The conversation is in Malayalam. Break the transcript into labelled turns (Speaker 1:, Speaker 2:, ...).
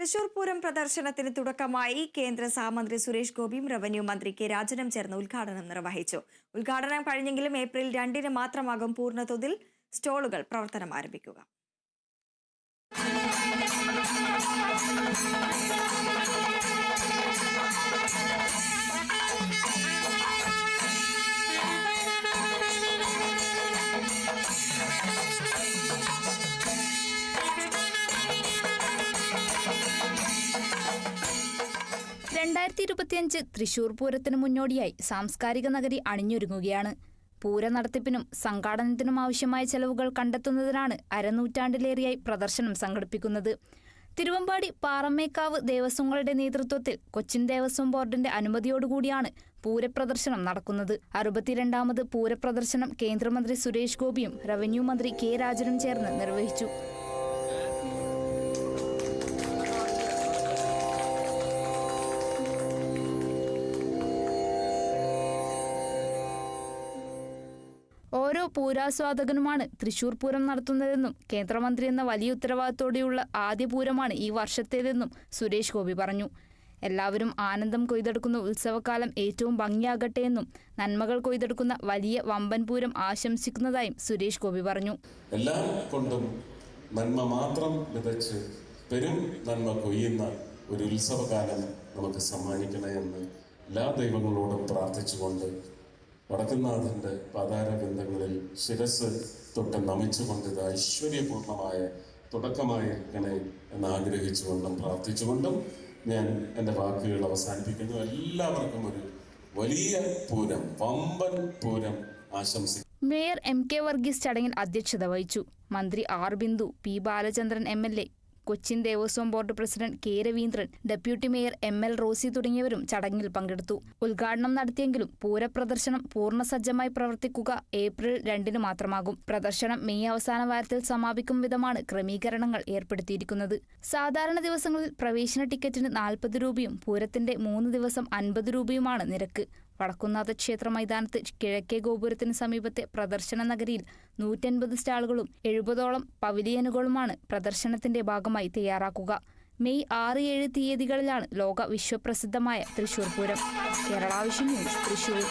Speaker 1: തൃശൂർ പൂരം പ്രദർശനത്തിന് തുടക്കമായി കേന്ദ്ര സഹമന്ത്രി സുരേഷ് ഗോപിയും റവന്യൂ മന്ത്രി കെ രാജനും ചേർന്ന് ഉദ്ഘാടനം നിർവഹിച്ചു. ഉദ്ഘാടനം കഴിഞ്ഞെങ്കിലും ഏപ്രിൽ 2-ന് മാത്രമാകും പൂർണ്ണതോതിൽ സ്റ്റോളുകൾ പ്രവർത്തനം ആരംഭിക്കുക.
Speaker 2: തൃശൂർ പൂരത്തിന് മുന്നോടിയായി സാംസ്കാരിക നഗരി അണിഞ്ഞൊരുങ്ങുകയാണ്. പൂര നടത്തിപ്പിനും സംഘാടനത്തിനും ആവശ്യമായ ചെലവുകൾ കണ്ടെത്തുന്നതിനാണ് അരനൂറ്റാണ്ടിലേറെയായി പ്രദർശനം സംഘടിപ്പിക്കുന്നത്. തിരുവമ്പാടി പാറമേക്കാവ് ദേവസ്വങ്ങളുടെ നേതൃത്വത്തിൽ കൊച്ചിൻ ദേവസ്വം ബോർഡിന്റെ അനുമതിയോടുകൂടിയാണ് പൂരപ്രദർശനം നടക്കുന്നത്. 62ാമത് പൂരപ്രദർശനം കേന്ദ്രമന്ത്രി സുരേഷ് ഗോപിയും റവന്യൂ മന്ത്രി കെ രാജനും ചേർന്ന് നിർവഹിച്ചു. ഓരോ പൂരാസ്വാദകനുമാണ് തൃശൂർ പൂരം നടത്തുന്നതെന്നും കേന്ദ്രമന്ത്രി എന്ന വലിയ ഉത്തരവാദിത്തോടെയുള്ള ആദ്യ പൂരമാണ് ഈ വർഷത്തേതെന്നും സുരേഷ് ഗോപി പറഞ്ഞു. എല്ലാവരും ആനന്ദം കൊയ്തെടുക്കുന്ന ഉത്സവകാലം ഏറ്റവും ഭംഗിയാകട്ടെ എന്നും നന്മകൾ കൊയ്തെടുക്കുന്ന വലിയ വമ്പൻ പൂരം ആശംസിക്കുന്നതായും സുരേഷ് ഗോപി പറഞ്ഞു.
Speaker 3: എല്ലാം കൊണ്ടും നന്മ മാത്രം വിതച്ച് പെരും നന്മ കൊയ്യുന്ന ഒരു ഉത്സവകാലം നമുക്ക് സമ്മാനിക്കണേ എന്ന് എല്ലാ ദൈവങ്ങളോടും പ്രാർത്ഥിച്ചുകൊണ്ട് വടക്കുംനാഥന്റെ പാതാരബന്ധങ്ങളിൽ ശിരസ് തൊട്ട് നമിച്ചുകൊണ്ട് ഇത് ഐശ്വര്യപൂർണമായ തുടക്കമായിരിക്കണേ എന്നാഗ്രഹിച്ചുകൊണ്ടും പ്രാർത്ഥിച്ചുകൊണ്ടും ഞാൻ എൻ്റെ വാക്കുകൾ അവസാനിപ്പിക്കുന്നു. എല്ലാവർക്കും ഒരു വലിയ പൂരം, വമ്പൻ പൂരം ആശംസിക്കുന്നു.
Speaker 2: മേയർ MK വർഗീസ് ചടങ്ങിൽ അധ്യക്ഷത വഹിച്ചു. മന്ത്രി R Bindu, P Balachandran MLA, Cochin Devaswom board president K Raveendran, deputy mayor ML Rosy തുടങ്ങിയവരും ചടങ്ങിൽ പങ്കെടുത്തു. ഉദ്ഘാടനം നടത്തിയെങ്കിലും പൂരപ്രദർശനം പൂർണ്ണസജ്ജമായി പ്രവർത്തിക്കുക ഏപ്രിൽ 2-ന് മാത്രമാകും. പ്രദർശനം മെയ് അവസാന വാരത്തിൽ സമാപിക്കും വിധമാണ് ക്രമീകരണങ്ങൾ ഏർപ്പെടുത്തിയിരിക്കുന്നത്. സാധാരണ ദിവസങ്ങളിൽ പ്രവേശന ടിക്കറ്റിന് 40 രൂപയും പൂരത്തിന്റെ 3 ദിവസം 50 രൂപയുമാണ് നിരക്ക്. വടക്കുംനാഥ ക്ഷേത്ര മൈതാനത്ത് കിഴക്കേ ഗോപുരത്തിന് സമീപത്തെ പ്രദർശന നഗരിയിൽ 150 സ്റ്റാളുകളും 70ഓളം പവിലിയനുകളുമാണ് പ്രദർശനത്തിന്റെ ഭാഗമായി തയ്യാറാക്കുക. മെയ് 6-7 തീയതികളിലാണ് ലോക വിശ്വപ്രസിദ്ധമായ തൃശൂർ പൂരം. Kerala Vision news, Thrissur.